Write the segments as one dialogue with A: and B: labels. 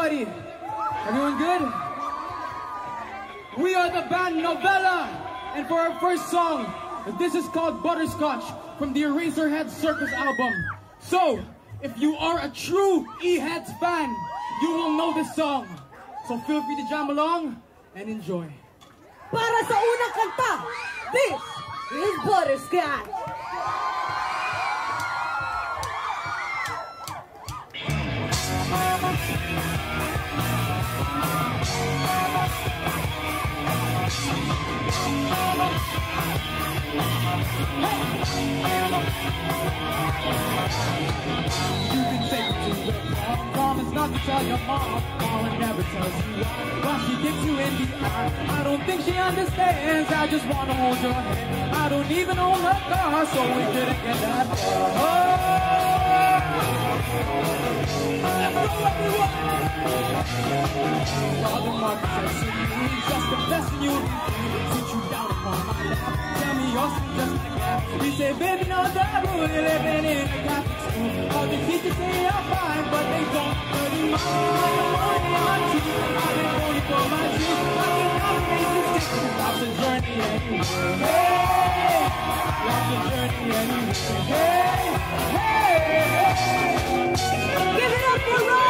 A: everybody? Everyone good? We are the band Novella, and for our first song, this is called Butterscotch from the Eraserhead Circus album. So, if you are a true E-Heads fan, you will know this song. So feel free to jam along and enjoy.
B: Para sa unang kanta, this is Butterscotch.
A: You can take it to the promise not to tell your mama. Mama never tells you why she kicks you in the eye. I don't think she understands. I just want to hold your hand. I don't even own her car, so we couldn't get that far. Let's go, everyone! Father Marcus says to you, just the best in you. Sit you down upon my lap. Tell me you're sweet just like that. We say, baby, no double, we're living in a Catholic school. All the teachers say I'm fine, but they don't study mine. I don't want it on my teeth. I've been going for my dreams. I can navigate this stick. Life's a journey anyway. Hey, life's a journey anyway. Hey, hey, hey.
B: Give it up for Rome!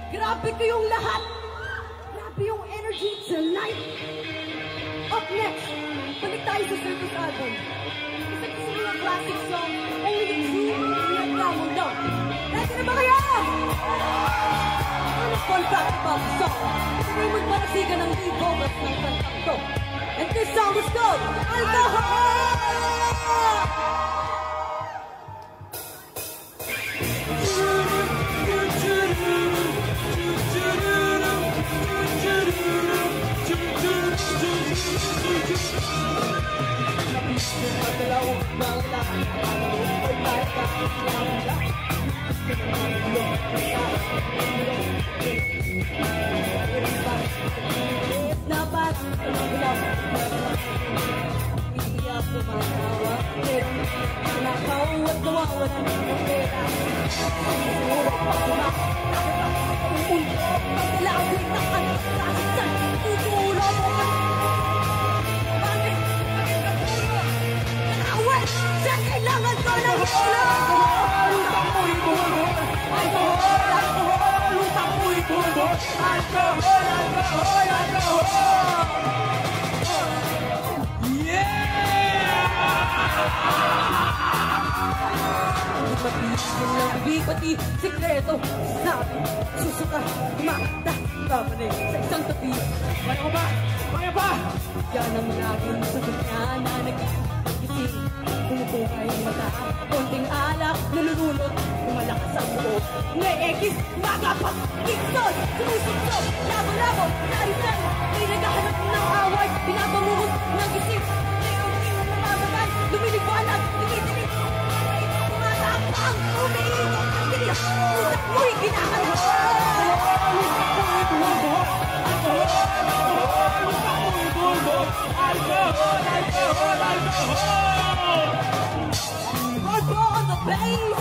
B: Grabe kayong lahat! Grabe yung energy tonight! Up next, balik tayo sa circus album. Isang simulang classic song, only the true Vietnam will know. Ready na ba kayo? Ano fun fact about the song? Ito ay magpanasigan ng lead vocals ng kantang to. And this song is called Alcohol! Pati sikreto, sabi, susuka, umakta, kapanig sa isang tabi.
A: Kaya ko ba? Kaya ba?
B: Yan ang laging sagot niya na nag-isip. Pumupukay ang mata, konting alak, nalulunod, lumalakas ang buhok. Naekis, magapag, kiksod, sumusuksok, labo-labo, narisan, may naghahanap ng away, pinapamuhot ng isip. Mayroong namamagay, lumiliwanag, tinitinig, tumatakang, umiikot ng tinig, utak mo'y kinakalas. Let's go on the bass!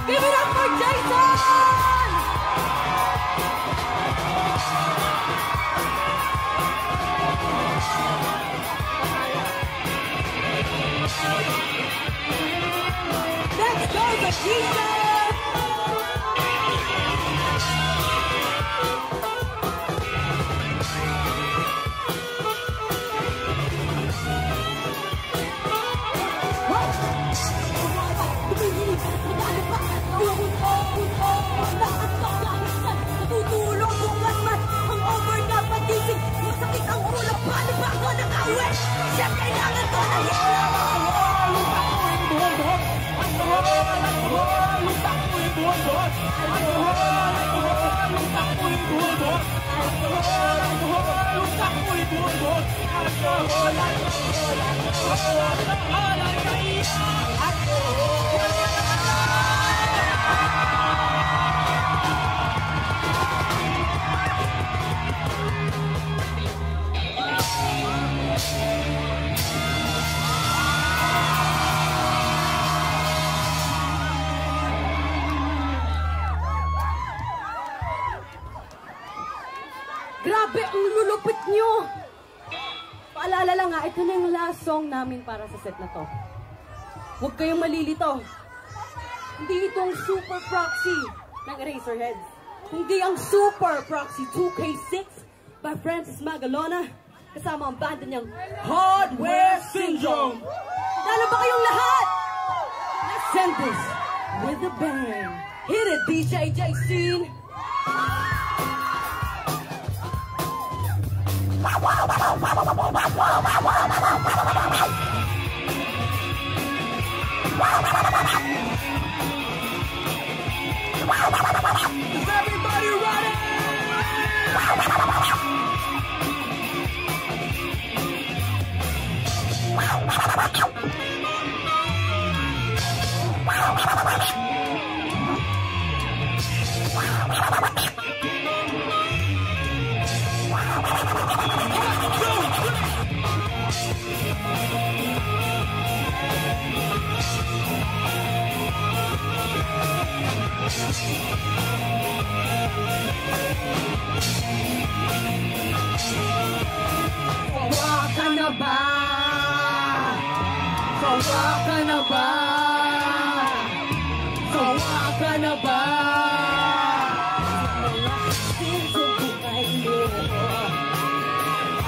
B: Give it up for Jason! Let's go, Jason! Nakatok kahit saan, natutulog bukas man. Ang overcapatising, masakit ang ulo. Paano ba ako nakauwi? Siya kailangan ko na hilang. Grabe, ang lulupit nyo! Paalala lang nga, ito na yung last song namin para sa set na to. Huwag kayong malilito. Hindi itong Super Proxy ng Eraserheads. Hindi ang Super Proxy 2K6 by Francis Magalona kasama ang banda niyang Hardware Syndrome. Lalo ba kayong lahat? Let's send this with a bang. Hit it, DJ J-Scene!
A: Is everybody ready?
B: Sawa ka na ba? Sawa ka na ba? Sawa ka na ba?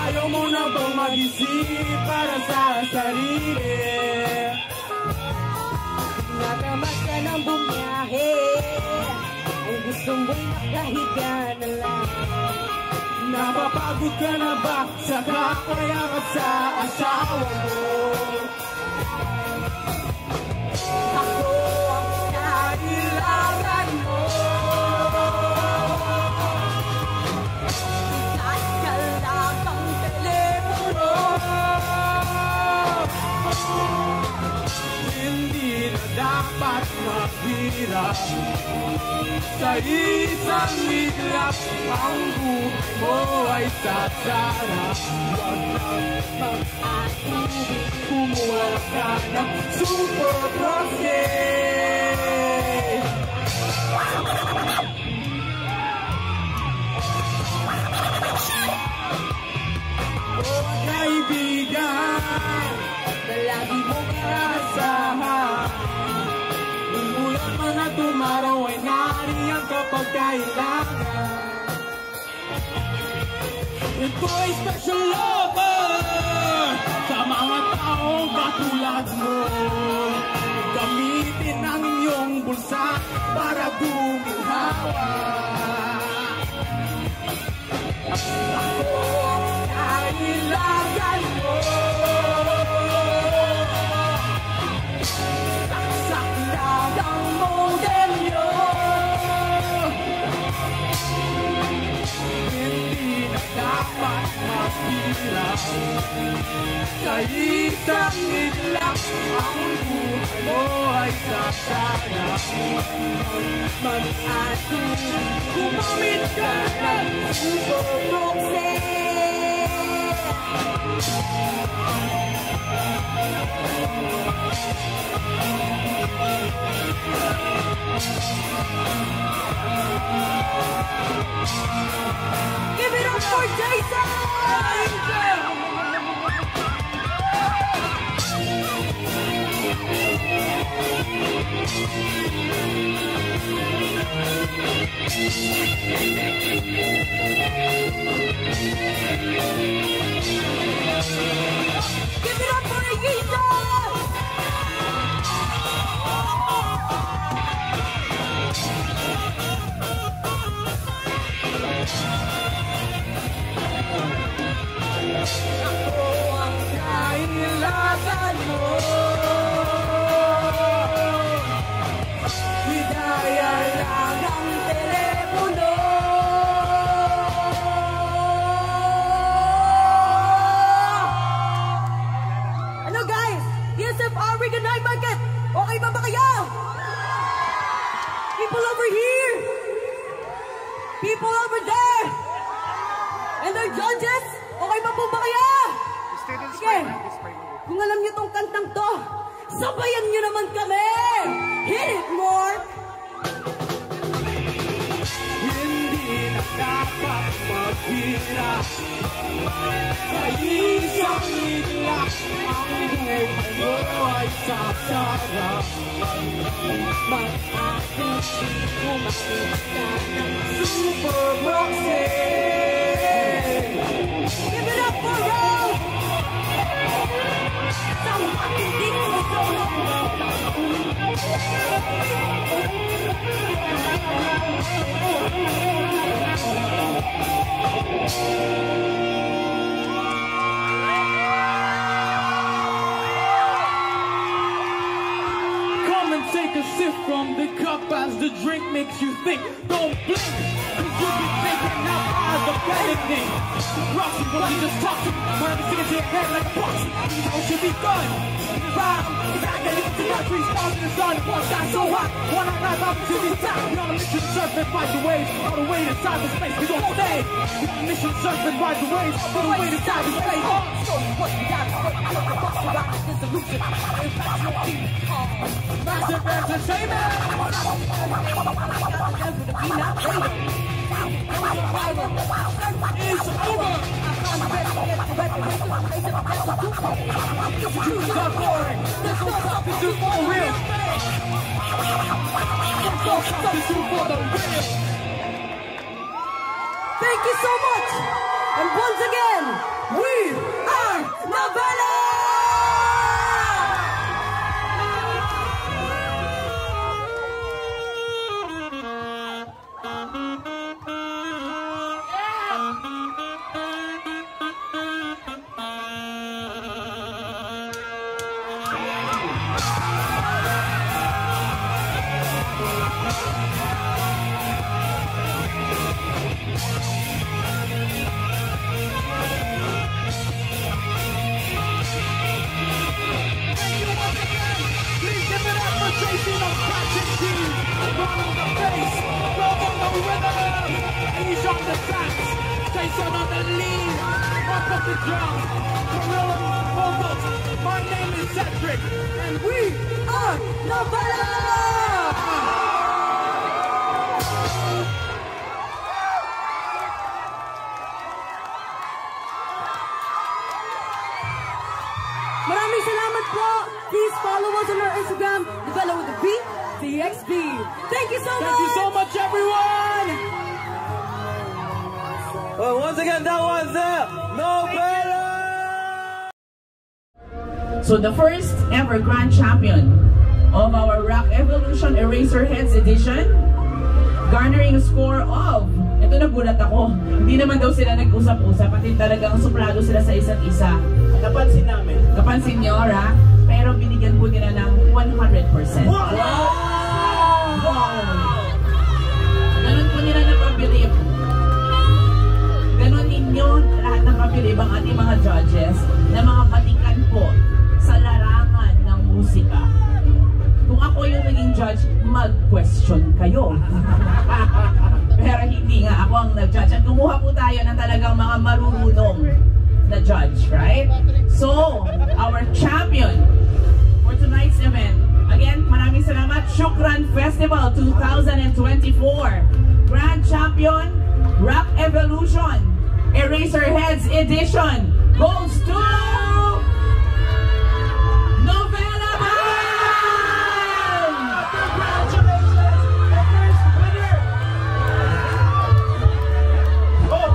A: Ayaw mo na bang mag-isip para sa sarili?
B: Natamad ka ng bumiyahe. Ang gusto mo'y nakahiga na lang.
A: Napapagod ka na ba sa kakaya ka sa asawa mo?
B: Ako ang kailangan mo. Nagkalat ang telepono.
A: Hindi na dapat maghirap sa isang iglap. Ang buhay mo ay sasarap. Huwag nang mag-atubig, kumuha ka ng Super Proxy. Oh, kaibigan,
B: Lagi mong
A: asahan. Umulan man at umaraw ay nariyan kapag kailangan. Ito'y special lover sa mga taong katulad mo. Gamitin ang inyong bulsa para guminhawa. Ako ang kailangan mo. Saksak lang ang modem nyo. Hindi na dapat maghirap sa isang iglap. Ang buhay mo ay sasarap. Mag-atubig, gumamit ka ng Super Proxy.
B: Give it up for Jason! Give it up for Jason! DSFR Reganite Market. Okay ba kayo? People over here. People over there. And our judges. Okay ba kayo? Sige. Kung alam niyo tong kantang to, sabayan niyo naman kami. Hit it, Mark.
A: Hindi na dapat maghirap sa isang iglap. Ang buhay mo ay sasarap. Mag-aking kumakita ng Super Roxy.
B: Give it up for Rose. Sa matinding puso.
A: Come and take a sip from the cup as the drink makes you think. Don't blink, cause you'll be taken out by the anything. Roxy, what you just talked to? Murder sticking to your head like a proxy. You know should be good. Cause I get into my trees, stars in the sun, one shine so hot. One night life opportunity top. You're on a mission to surf and fight the waves. All the way inside the space, we gon' stay. You're on a mission to surf and ride the waves. All the way inside the space.
B: So what you got to work, I look at box around the solution. Impact your people.
A: Massive entertainment. It's over. Executions are boring. There's no substitute for real. There's no substitute for the real.
B: Thank you so much. And once again, we are Novella!
A: He's on the tracks, Jason on the lead, up of the drums, Gorilla vocals. My name is Cedric, and we are Novella!
B: Maraming salamat po. Please follow us on our Instagram, Novella with a B, DXB. Thank you so much.
A: Thank you so much, everyone.
C: Well, once again, that was Novella.
D: So the first ever grand champion of our Rock Evolution Eraserheads edition, garnering a score of, ito nagulat ako, hindi naman daw sila nag-usap-usap, pati talagang suplado sila sa isa't isa.
C: Napansin namin.
D: Napansin nyo, Ra? Pero binigyan po nila ng 100%.
C: Wow!
D: Ganun po nila napabilib. Ganun ninyo lahat ng pabilib ang ating mga judges na mga batikan po sa larangan ng musika. Kung ako yung naging judge, mag-question kayo. Pero hindi nga ako ang nag-judge. At kumuha po tayo ng talagang mga marunong na judge, right? So, our champion for tonight's event, again, maraming salamat, Shukran Festival 2024. Grand Champion, Rock Evolution, Eraserheads Edition goes to Novella Band!
C: Congratulations! The first winner! Oh!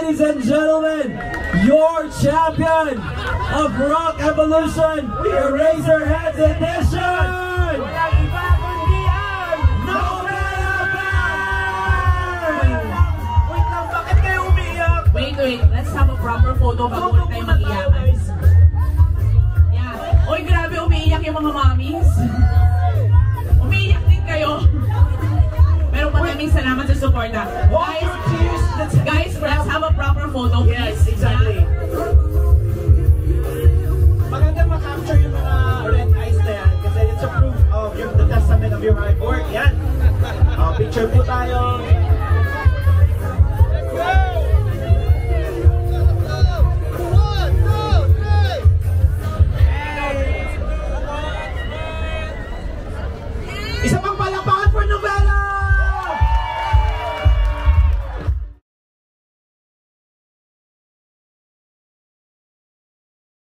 C: ladies and gentlemen, your champion of Rock Evolution, Eraserheads Edition!
A: Walang iba kundi ang Nobela Band! Wait lang, bakit kayo umiiyak?
D: Wait, let's have a proper photo bago tayo mag-iyakan. Yeah. Oy, grabe, umiiyak yung mga mommies. Umiiyak din kayo. Pero maraming salamat sa suporta. Guys, let's have a proper photo, please.
A: Yes, exactly. Maganda ma-capture yung mga red eyes na yan kasi it's a proof of the testament of your hard work. Yan. Picture po tayo.